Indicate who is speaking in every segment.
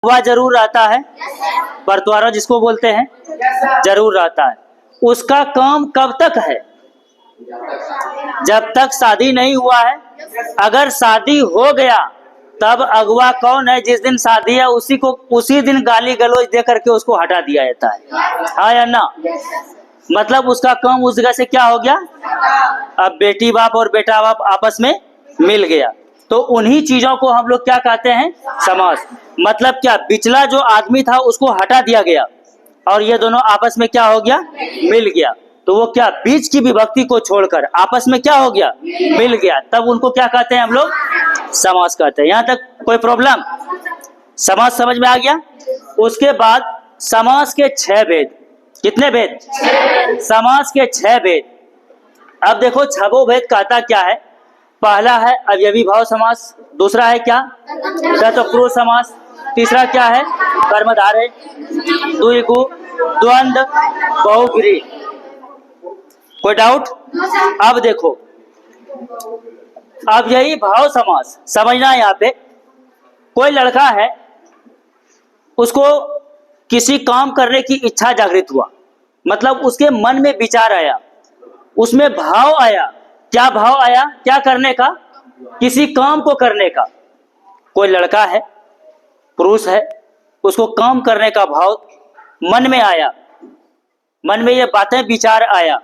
Speaker 1: वह जरूर रहता है, बरतवारा जिसको बोलते हैं, जरूर रहता है। उसका काम कब तक है? जब तक शादी नहीं हुआ है। अगर शादी हो गया तब अगवा कौन है? जिस दिन शादी है उसी दिन गाली गलौज दे करके उसको हटा दिया जाता है, हाँ या ना? मतलब उसका काम उस जगह से क्या हो गया? अब बेटी बाप और बेटा बाप आपस में मिल गया, तो उन्हीं चीजों को हम लोग क्या कहते हैं? समास। मतलब क्या, पिछला जो आदमी था उसको हटा दिया गया और ये दोनों आपस में क्या हो गया? मिल गया। तो वो क्या, बीच की विभक्ति को छोड़कर आपस में क्या हो गया? मिल गया। तब उनको क्या कहते हैं हम लोग? समास कहते हैं। यहाँ तक कोई प्रॉब्लम? समास समझ में आ गया? उसके बाद समास के 6 भेद। कितने भेद? समास के 6 भेद। अब देखो, छबो भेद कहता क्या है? पहला है अवयवी भाव समास, दूसरा है क्या? तत्पुरुष समास, तीसरा क्या है? कर्मधारय, द्विगु, द्वंद्व, बहुब्रीहि। कोई डाउट? अब देखो, अब यही भाव समास समझना। यहाँ पे कोई लड़का है, उसको किसी काम करने की इच्छा जागृत हुआ, मतलब उसके मन में विचार आया, उसमें भाव आया। क्या भाव आया? क्या करने का? किसी काम को करने का। कोई लड़का है, पुरुष है, उसको काम करने का भाव मन में आया, मन में ये बातें विचार आया।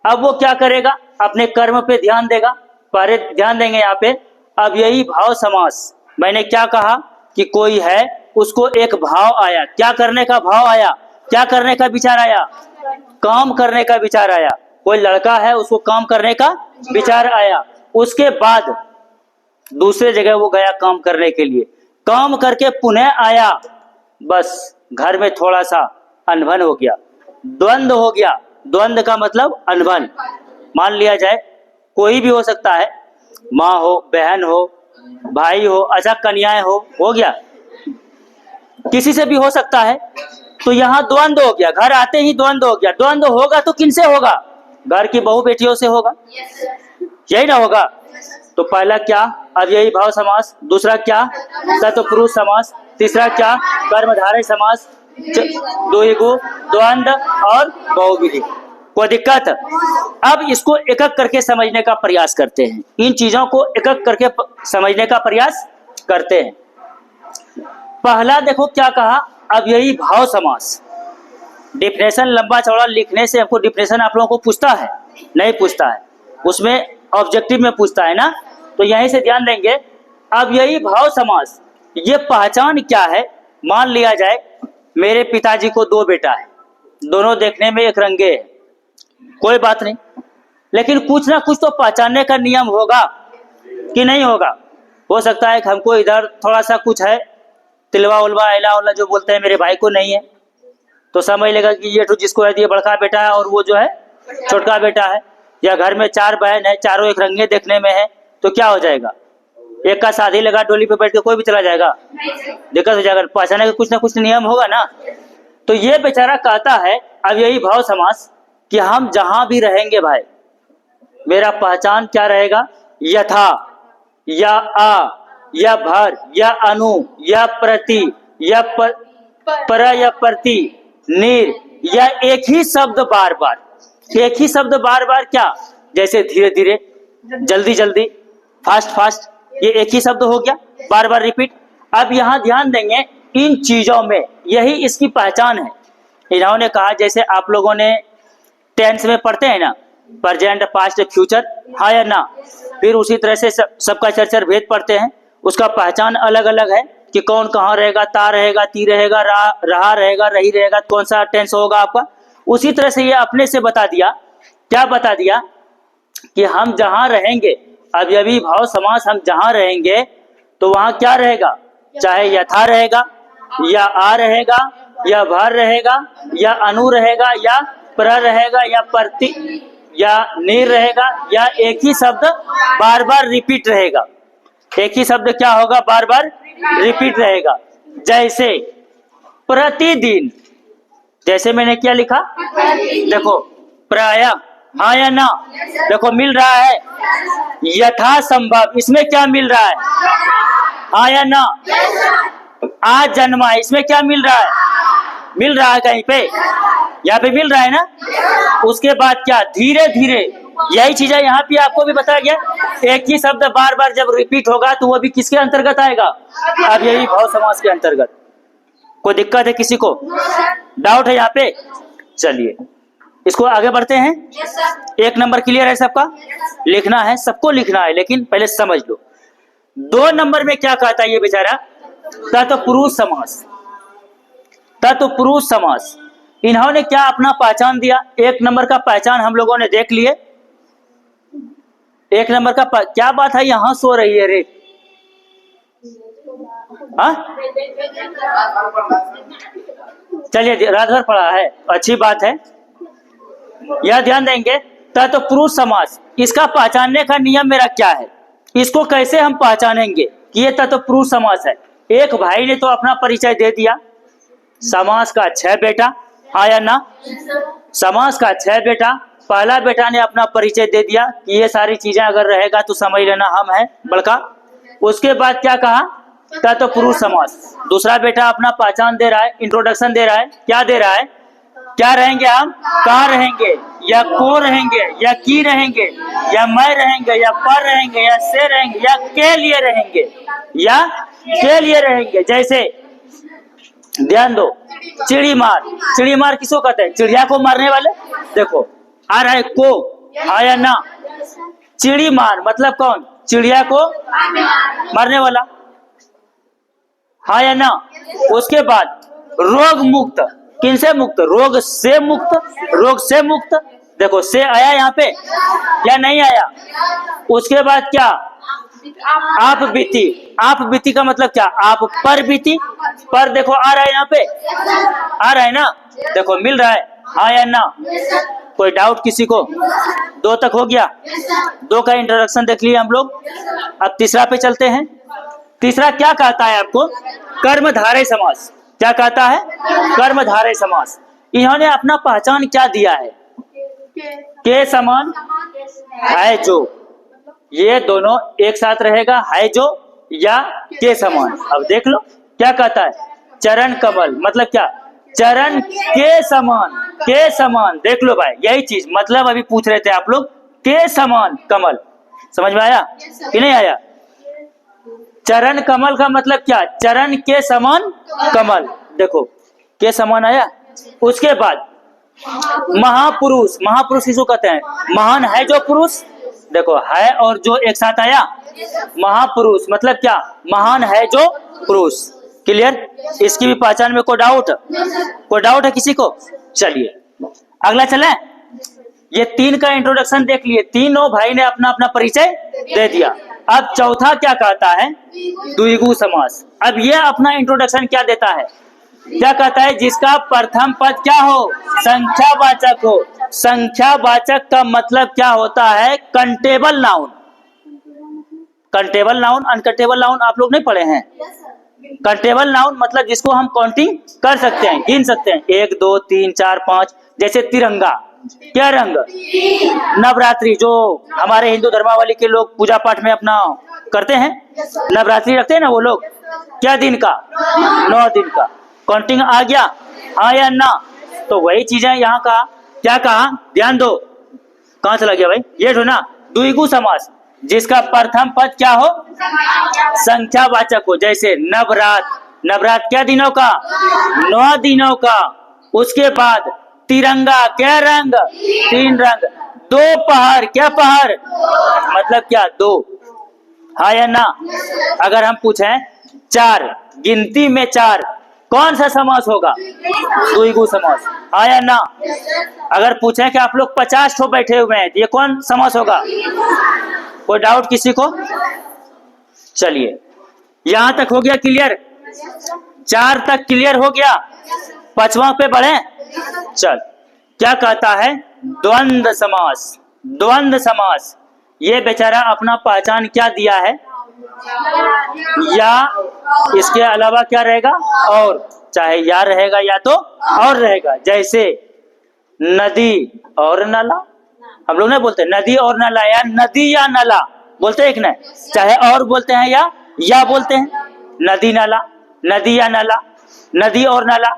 Speaker 1: अब वो क्या करेगा? अपने कर्म पे ध्यान देगा। पहले ध्यान देंगे यहाँ पे। अब यही भाव समास, मैंने क्या कहा कि कोई है, उसको एक भाव आया। क्या करने का भाव आया? क्या करने का विचार आया? काम करने का विचार आया। कोई लड़का है, उसको काम करने का विचार आया। उसके बाद दूसरे जगह वो गया काम करने के लिए, काम करके पुनः आया, बस घर में थोड़ा सा अनबन हो गया, द्वंद्व हो गया। द्वंद्व का मतलब अनबन। मान लिया जाए कोई भी हो सकता है, माँ हो, बहन हो, भाई हो, अच्छा कन्याएं हो गया, किसी से भी हो सकता है। तो यहाँ द्वंद्व हो गया, घर आते ही द्वंद्व हो गया। द्वंद्व होगा तो किनसे होगा? घर की बहू बेटियों से होगा, यही ना होगा? तो पहला क्या? अब यही भाव समास, दूसरा क्या? तत्पुरुष समास, तीसरा क्या? कर्मधारय समास, द्विगु, द्वंद्व और बहुब्रीहि। कोई दिक्कत? अब इसको एक एक करके समझने का प्रयास करते हैं। इन चीजों को एक एक करके समझने का प्रयास करते हैं। पहला देखो क्या कहा, अब यही भाव समास। डिफिनेशन लंबा चौड़ा लिखने से हमको डिफिनेशन आप लोगों को पूछता है? नहीं पूछता है, उसमें ऑब्जेक्टिव में पूछता है ना, तो यहीं से ध्यान देंगे। अब यही भाव समास, ये पहचान क्या है? मान लिया जाए मेरे पिताजी को 2 बेटा है, दोनों देखने में एक रंगे हैं, कोई बात नहीं, लेकिन कुछ ना कुछ तो पहचानने का नियम होगा कि नहीं होगा? हो सकता है कि हमको इधर थोड़ा सा कुछ है, तिलवा उलवा एला उला जो बोलते हैं, मेरे भाई को नहीं है, तो समझ लेगा कि ये तो जिसको है ये बड़का बेटा है और वो जो है छोटका बेटा है। या घर में 4 बहन है, चारों एक रंगे देखने में है, तो क्या हो जाएगा? एक का शादी लगा, डोली पे बैठ के कोई भी चला जाएगा, दिक्कत हो जाएगा। पहचाने का कुछ ना कुछ नियम होगा ना। तो ये बेचारा कहता है अब यही भाव समास कि हम जहां भी रहेंगे भाई, मेरा पहचान क्या रहेगा? यथा, या आ, या भर, या अनु, या प्रति, या पर, या प्रति, निर, या एक ही शब्द बार बार। एक ही शब्द बार बार क्या? जैसे धीरे धीरे, जल्दी जल्दी, फास्ट फास्ट, ये एक ही शब्द हो गया, बार बार रिपीट। अब यहाँ ध्यान देंगे, इन चीजों में यही इसकी पहचान है। इन्होंने कहा, जैसे आप लोगों ने टेंस में पढ़ते हैं ना, प्रेजेंट, पास्ट, फ्यूचर, हाँ या ना? फिर उसी तरह से सबका चर्चर भेद पढ़ते हैं, उसका पहचान अलग अलग है कि कौन कहाँ रहेगा, ता रहेगा, ती रहेगा, रहा रहेगा, रही रहेगा, कौन सा टेंस होगा आपका। उसी तरह से ये अपने से बता दिया। क्या बता दिया? कि हम जहां रहेंगे, अब यही भाव समास, हम जहां रहेंगे तो वहां क्या रहेगा? चाहे यथा रहेगा, या आ रहेगा, या भर रहेगा, या अनु रहेगा, या प्र रहेगा, या प्रति, या निर रहेगा, या एक ही शब्द बार बार रिपीट रहेगा। एक ही शब्द क्या होगा? बार बार रिपीट रहेगा। जैसे प्रतिदिन, जैसे मैंने क्या लिखा देखो, प्राय, हाँ या ना? देखो मिल रहा है। यथा संभव, इसमें क्या मिल रहा है? हाँ या ना? आज जन्मा, इसमें क्या मिल रहा है? मिल रहा है कहीं पे? यहाँ पे मिल रहा है ना। उसके बाद क्या, धीरे धीरे, यही चीजें यहाँ पे आपको भी बताया गया। एक ही शब्द बार बार जब रिपीट होगा तो वो भी किसके अंतर्गत आएगा? अब यही भाव समास के अंतर्गत। कोई दिक्कत है किसी को? डाउट है यहाँ पे? चलिए इसको आगे बढ़ते हैं। एक नंबर क्लियर है सबका? लिखना है, सबको लिखना है, लेकिन पहले समझ लो। 2 नंबर में क्या कहता है ये बेचारा? तत्पुरुष समास। तत्पुरुष समास इन्होंने क्या अपना पहचान दिया? 1 नंबर का पहचान हम लोगों ने देख लिए। 1 नंबर का क्या बात है यहां सो रही है रे? हाँ चलिए रात भर पढ़ा है, अच्छी बात है, यह ध्यान देंगे। तत्पुरुष समास, इसका पहचानने का नियम मेरा क्या है? इसको कैसे हम पहचानेंगे कि ये तत्पुरुष समास है? एक भाई ने तो अपना परिचय दे दिया, समास का 6 बेटा, हाँ या ना? समास का 6 बेटा। पहला बेटा ने अपना परिचय दे दिया कि ये सारी चीजें अगर रहेगा तो समझ लेना हम हैं बड़का। उसके बाद क्या कहा? तत्पुरुष समास। दूसरा बेटा अपना पहचान दे रहा है, इंट्रोडक्शन दे रहा है। क्या दे रहा है? क्या रहेंगे हम? कहाँ रहेंगे, या को रहेंगे, या की रहेंगे, या मैं रहेंगे, या पर रहेंगे, या से रहेंगे, या के लिए रहेंगे, या के लिए रहेंगे। जैसे ध्यान दो, चिड़ी मार। चिड़ी मार किसको कहते हैं? चिड़िया को मारने वाले। देखो आ रहा है को, हाँ या ना? चिड़ी मार मतलब कौन? चिड़िया को मारने वाला, हाँ या ना? उसके बाद रोग मुक्त, किन से मुक्त? रोग से मुक्त। रोग से मुक्त, देखो से आया यहाँ पे या नहीं आया? उसके बाद क्या? आप बीती। आप बीती का मतलब क्या? आप पर बीती। पर देखो आ रहा है यहाँ पे, आ रहा है ना? देखो मिल रहा है, हाँ या ना? कोई डाउट किसी को? 2 तक हो गया। 2 का इंट्रोडक्शन देख लिया हम लोग। अब तीसरा पे चलते हैं। तीसरा क्या कहता है आपको? कर्मधारय समास। क्या कहता है? कर्मधारय समास। इन्होंने अपना पहचान क्या दिया है? के समान है जो, ये दोनों एक साथ रहेगा, है जो या के समान। अब देख लो क्या कहता है? चरण कमल मतलब क्या? चरण के समान। के समान, देख लो भाई, यही चीज मतलब अभी पूछ रहे थे आप लोग, के समान कमल। समझ में आया कि नहीं आया? चरण कमल का मतलब क्या? चरण के समान कमल। देखो के समान आया। उसके बाद महापुरुष। महापुरुष किसको कहते हैं? महान है जो पुरुष। देखो है और जो एक साथ आया, महापुरुष मतलब क्या? महान है जो पुरुष। क्लियर? इसकी भी पहचान में कोई डाउट? कोई डाउट है किसी को? चलिए अगला चले। ये 3 का इंट्रोडक्शन देख लिए, तीनों भाई ने अपना अपना परिचय दे दिया। अब चौथा क्या कहता है? द्विगु समास। अब ये अपना इंट्रोडक्शन क्या देता है? क्या कहता है? जिसका प्रथम पद क्या हो? संख्यावाचक हो। संख्यावाचक का मतलब क्या होता है? Countable noun. Countable noun, uncountable noun आप लोग नहीं पढ़े हैं? कंटेबल नाउन मतलब जिसको हम काउंटिंग कर सकते हैं, गिन सकते हैं, 1 2 3 4 5। जैसे तिरंगा, क्या रंग? नवरात्रि, जो हमारे हिंदू धर्मावली के लोग पूजा पाठ में अपना करते हैं, नवरात्रि रखते हैं ना वो लोग, क्या दिन का? 9 दिन का। काउंटिंग आ गया, हाँ या ना? तो वही चीज है यहाँ का। क्या कहा? ध्यान दो, कहां चला गया भाई? ये जो ना द्विगु समास, जिसका प्रथम पद क्या हो? संख्यावाचक हो। जैसे नवरात, नवरात क्या दिनों का? 9 दिनों का। उसके बाद तिरंगा, क्या रंग? 3 रंग। दोपहर, क्या पहर? मतलब क्या? 2, हाँ या ना? अगर हम पूछें 4, गिनती में 4, कौन सा समास होगा? द्विगु समास, हाँ या ना? अगर पूछें कि आप लोग 50 ठो बैठे हुए हैं, ये कौन समास होगा? कोई डाउट किसी को? चलिए यहां तक हो गया क्लियर? 4 तक क्लियर हो गया। 5वां पे बढ़े। चल क्या कहता है? द्वंद्व समास। द्वंद्व समास, ये बेचारा अपना पहचान क्या दिया है? या इसके अलावा क्या रहेगा? और, चाहे या रहेगा या तो और रहेगा। जैसे नदी और नाला, हम लोग नहीं बोलते नदी और नाला, या नदी या नाला बोलते हैं एक नहीं, चाहे और बोलते हैं या बोलते हैं, नदी नाला। नदी या नाला, नदी और नाला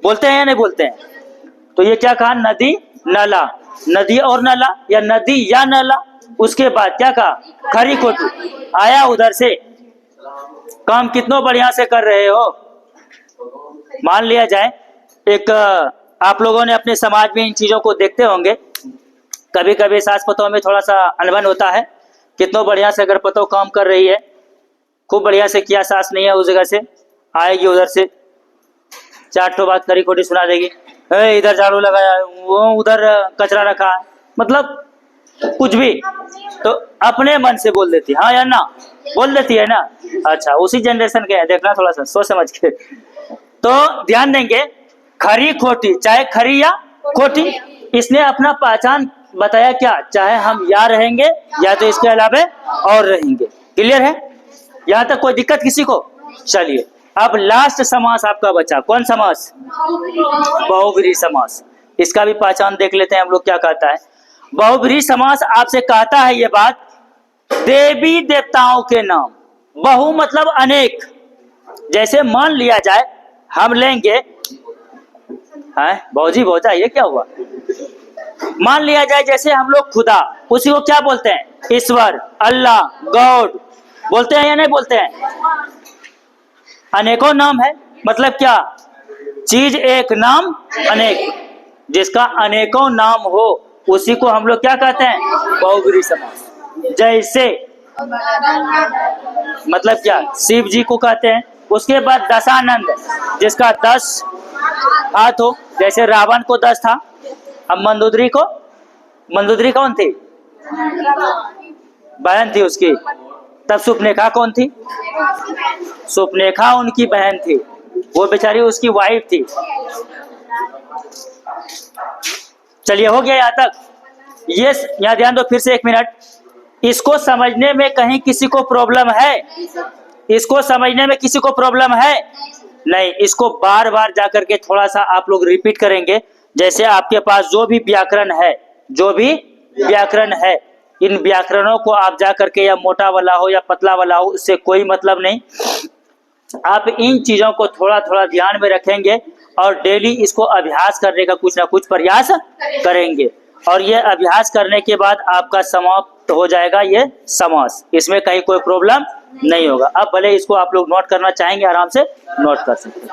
Speaker 1: बोलते हैं या नहीं बोलते हैं? तो ये क्या कहा, नदी नाला, नदी और नाला या नदी या नाला। उसके बाद क्या कहा, खरी खोटी, आया उधर से। काम कितना बढ़िया से कर रहे हो। मान लिया जाए एक आप लोगों ने अपने समाज में इन चीजों को देखते होंगे, कभी कभी सास पतों में थोड़ा सा अनबन होता है। कितना बढ़िया से अगर पतो काम कर रही है, खूब बढ़िया से किया, सास नहीं है उस जगह से, आएगी उधर से 4 ठो बात खरी खोटी सुना देगी। इधर झाड़ू लगाया, वो उधर कचरा रखा है, मतलब कुछ भी, तो अपने मन से बोल देती है, हाँ या ना, बोल देती है ना। अच्छा, उसी जनरेशन के हैं, देखना थोड़ा सा सोच समझ के। तो ध्यान देंगे, खरी खोटी, चाहे खरी या खोटी, इसने अपना पहचान बताया क्या, चाहे हम या रहेंगे या तो इसके अलावा और रहेंगे। क्लियर है? यहाँ तक कोई दिक्कत किसी को? चलिए, अब लास्ट समास आपका बचा, कौन समास? बहुब्रीहि समास। इसका भी पहचान देख लेते हैं हम लोग क्या कहता है। बहुब्रीहि समास आपसे कहता है ये बात, देवी देवताओं के नाम, बहु मतलब अनेक। जैसे मान लिया जाए हम लेंगे, है भौजी भौजा ये क्या हुआ, मान लिया जाए जैसे हम लोग खुदा, उसी को क्या बोलते हैं, ईश्वर, अल्लाह, गॉड बोलते हैं या नहीं बोलते हैं? अनेकों नाम है, मतलब क्या, चीज एक नाम अनेक, जिसका अनेकों नाम हो उसी को हम लोग क्या कहते हैं, बहुब्रीहि समास। जैसे मतलब क्या, शिव जी को कहते हैं। उसके बाद दशानंद, जिसका 10 हाथ हो, जैसे रावण को 10 था। अब मंदोदरी को, मंदोदरी कौन थी, बहन थी उसकी। तब सुपनेखा कौन थी, सुपनेखा उनकी बहन थी, वो बेचारी उसकी वाइफ थी। चलिए हो गया यहाँ तक। ये यहाँ ध्यान दो फिर से 1 मिनट, इसको समझने में कहीं किसी को प्रॉब्लम है? इसको समझने में किसी को प्रॉब्लम है? नहीं, इसको बार बार जाकर के थोड़ा सा आप लोग रिपीट करेंगे। जैसे आपके पास जो भी व्याकरण है, जो भी व्याकरण है, इन व्याकरणों को आप जाकर के, या मोटा वाला हो या पतला वाला हो, उससे कोई मतलब नहीं। आप इन चीजों को थोड़ा थोड़ा ध्यान में रखेंगे और डेली इसको अभ्यास करने का कुछ ना कुछ प्रयास करेंगे, और ये अभ्यास करने के बाद आपका समाप्त हो जाएगा ये समास। इसमें कहीं कोई प्रॉब्लम नहीं होगा। अब भले इसको आप लोग नोट करना चाहेंगे, आराम से नोट कर सकते हैं।